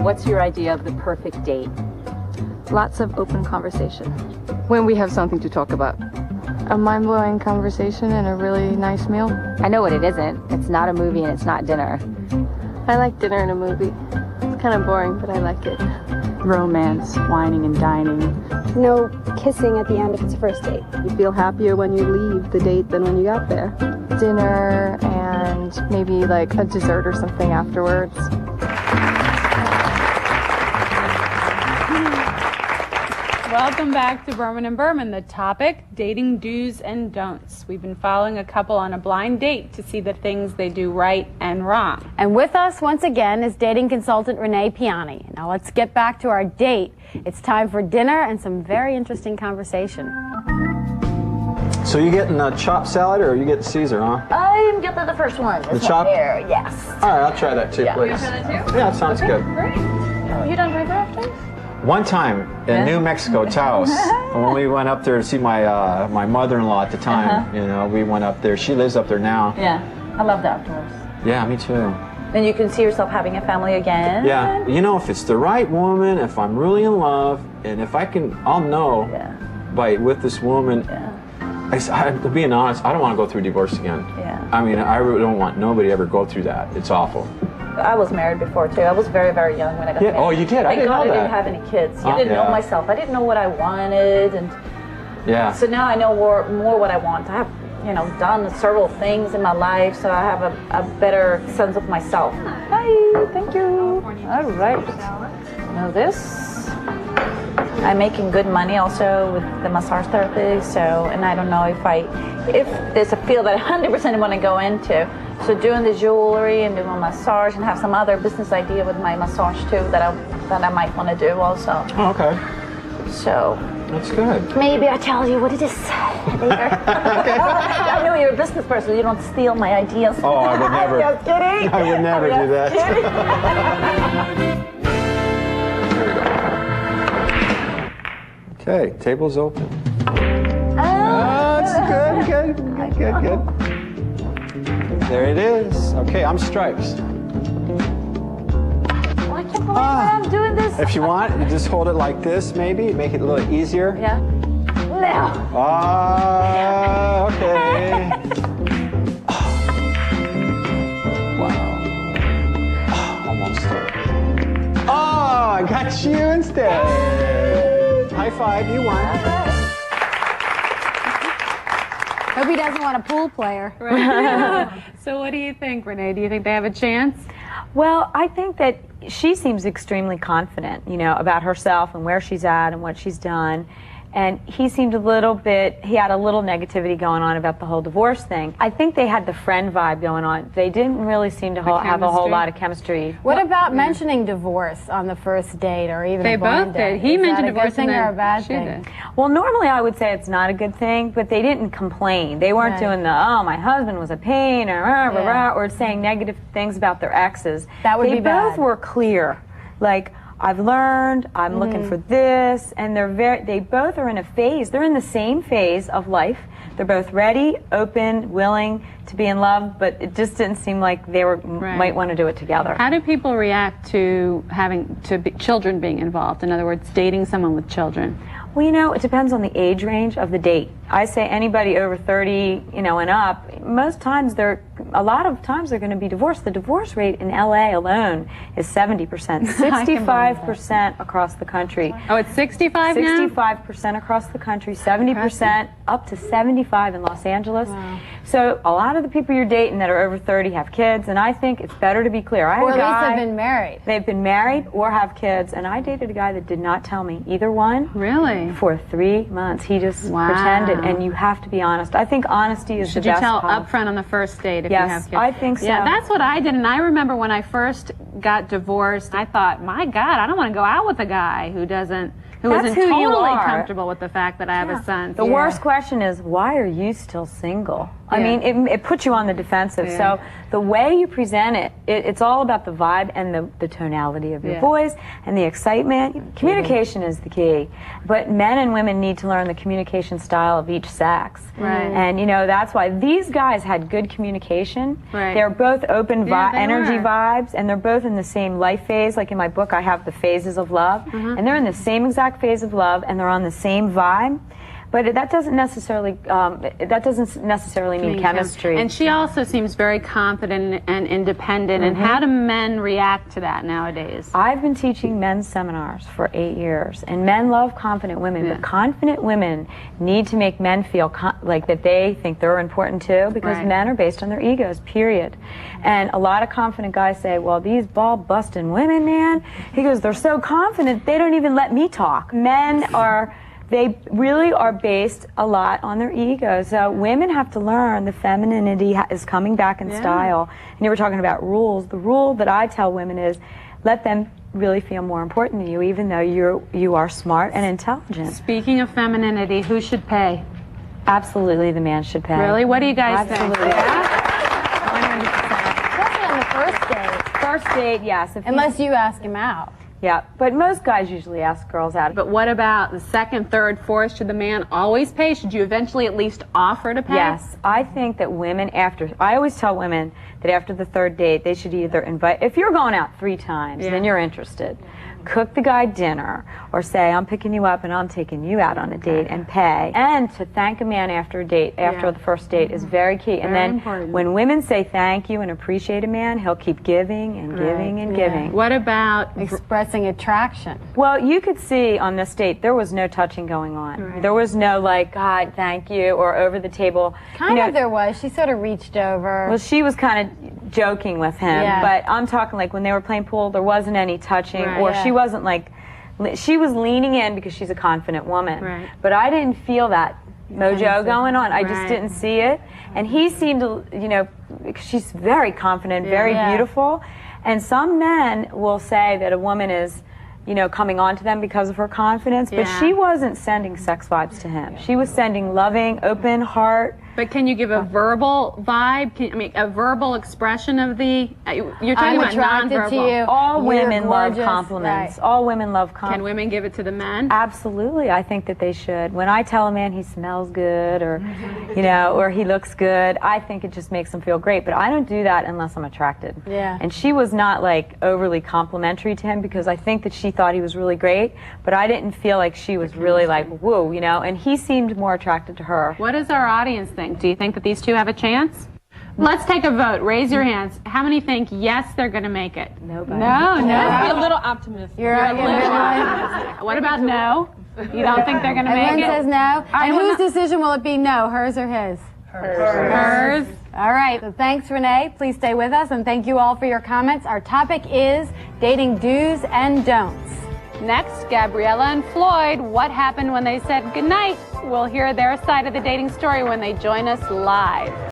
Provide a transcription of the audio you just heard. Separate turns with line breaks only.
What's your idea of the perfect date?
Lots of open conversation.
When we have something to talk about.
A mind-blowing conversation and a really nice meal.
I know what it isn't. It's not a movie and it's not dinner.
I like dinner and a movie. It's kind of boring, but I like it.
Romance, whining and dining.
No kissing at the end if it's a first date.
You feel happier when you leave the date than when you got there.
Dinner and maybe like a dessert or something afterwards.
Welcome back to Berman and Berman. The topic, dating do's and don'ts. We've been following a couple on a blind date to see the things they do right and wrong.
And with us once again is dating consultant Renee Piane. Now let's get back to our date. It's time for dinner and some very interesting conversation.
So you getting a chopped salad or you getting Caesar, huh?
I'm getting the first one.
The chop?
Here, yes.
All right, I'll try that too, please.
You try that too?
Yeah, that sounds good.
Great. You done paper after?
One time in New Mexico, Taos, when we went up there to see my my mother-in-law at the time, you know, we went up there. She lives up there now.
Yeah, I love the outdoors.
Yeah, me too.
And you can see yourself having a family again?
Yeah, you know, if it's the right woman, if I'm really in love, and if I can, I'll know with this woman. Being honest, I don't want to go through divorce again.
Yeah.
I mean, I really don't want nobody to ever go through that. It's awful.
I was married before too. I was very, very young when I got married.
Oh, you did? I didn't know that.
I didn't have any kids. I didn't know myself. I didn't know what I wanted, and so now I know more what I want. I have, you know, done several things in my life, so I have a better sense of myself. Hi, thank you. All right. Now this. I'm making good money also with the massage therapy, so, and I don't know if there's a field that I 100% want to go into. So doing the jewelry and doing massage and have some other business idea with my massage too that I might want to do also.
Oh, okay.
So.
That's good.
Maybe I'll tell you what it is later. I know you're a business person. You don't steal my ideas.
Oh, I would never.
Just kidding.
I would never do that. Okay, table's open. Oh, it's good. There it is. Okay, I'm stripes.
I can't believe I'm doing this.
If you want, you just hold it like this, maybe. Make it a little easier.
Yeah. Now.
Okay. Wow. Almost. Oh, I got you instead. High five, you won.
Hope he doesn't want a pool player.
Right. So what do you think, Renee? Do you think they have a chance?
Well, I think that she seems extremely confident, you know, about herself and where she's at and what she's done. And he seemed he had a little negativity going on about the whole divorce thing. I think they had the friend vibe going on. They didn't really seem to have a whole lot of chemistry.
What about mentioning divorce on the first date or even
they
a blind
both
date?
did. He mentioned divorce,
a good thing or a bad thing?
Did.
Well, normally I would say it's not a good thing, but they didn't complain. They weren't doing the, oh, my husband was a pain, or saying negative things about their exes.
That would be bad.
They both were clear. Like, I've learned, I'm looking for this, and they both are in a phase. They're in the same phase of life. They're both ready, open, willing to be in love, but it just didn't seem like they might want to do it together.
How do people react to having children being involved? In other words, dating someone with children?
Well, you know, it depends on the age range of the date. I say anybody over 30, you know, and up, a lot of times they're going to be divorced. The divorce rate in LA alone is 70%, 65% across the country.
Oh, it's 65 now?
65% across the country, 70% up to 75 in Los Angeles.
Wow.
So a lot of the people you're dating that are over 30 have kids, and I think it's better to be clear.
Or at least they've been married.
They've been married or have kids, and I dated a guy that did not tell me either one.
Really?
For 3 months. He just pretended, and you have to be honest. I think honesty is the best.
Should you tell up front on the first date if you have kids?
I think so.
Yeah, that's what I did, and I remember when I first got divorced, I thought, my God, I don't want to go out with a guy who isn't totally comfortable with the fact that I have a son.
The worst question is, why are you still single? I mean, it puts you on the defensive. So the way you present it, it's all about the vibe and the tonality of your voice and the excitement. Communication is the key. But men and women need to learn the communication style of each sex.
Right.
And, you know, that's why these guys had good communication.
Right.
They're both open energy
were.
vibes, and they're both in the same life phase. Like in my book, I have the phases of love, and they're in the same exact phase of love, and they're on the same vibe. But that doesn't necessarily mean chemistry.
And she also seems very confident and independent. And how do men react to that nowadays?
I've been teaching men's seminars for 8 years, and men love confident women. But confident women need to make men feel like that they think they're important too, because men are based on their egos. Period. And a lot of confident guys say, "Well, these ball-busting women, man," he goes, "they're so confident they don't even let me talk." Men are. They really are based a lot on their egos. So women have to learn the femininity is coming back in style. And you were talking about rules. The rule that I tell women is let them really feel more important to you, even though you are smart and intelligent.
Speaking of femininity, who should pay?
Absolutely, the man should pay.
Really? What do you guys think?
Absolutely.
100%. Especially on the first date.
First date, yes.
Unless you ask him out.
Yeah, but most guys usually ask girls out.
But what about the second, third, fourth? Should the man always pay? Should you eventually at least offer to pay?
Yes, I think that women I always tell women that after the third date, they should either invite, if you're going out 3 times, then you're interested. Cook the guy dinner, or say, "I'm picking you up and I'm taking you out on a date," and pay. And to thank a man after a date, after the first date, is very key. And then when women say thank you and appreciate a man, he'll keep giving and giving and giving.
What about
expressing attraction?
Well, you could see on this date there was no touching going on. There was no like, "God, thank you," or over the table.
Kind of there was. She sort of reached over.
Well, she was kind of joking with him, but I'm talking like when they were playing pool, there wasn't any touching, or she wasn't like, she was leaning in because she's a confident woman. But I didn't feel that mojo going on. I just didn't see it. And he seemed to, you know, she's very confident, very beautiful. And some men will say that a woman is, you know, coming on to them because of her confidence, but she wasn't sending sex vibes to him. She was sending loving, open heart.
But can you give a verbal vibe? A verbal expression of the... You're talking about nonverbal.
To you.
All women love compliments. All women love compliments.
Can women give it to the men?
Absolutely. I think that they should. When I tell a man he smells good, or, you know, or he looks good, I think it just makes him feel great. But I don't do that unless I'm attracted. And she was not, like, overly complimentary to him, because I think that she thought he was really great, but I didn't feel like she was really like, whoa, you know, and he seemed more attracted to her.
What does our audience think? Do you think that these two have a chance? Let's take a vote. Raise your hands. How many think yes, they're going to make it?
Nobody.
No.
Be a little optimistic.
You're a little optimistic. What about no? You don't think they're going to make it?
Everyone says no. And whose decision will it be no, hers or his? Hers. All right. So thanks, Renee. Please stay with us, and thank you all for your comments. Our topic is dating do's and don'ts.
Next, Gabriella and Floyd, what happened when they said goodnight? We'll hear their side of the dating story when they join us live.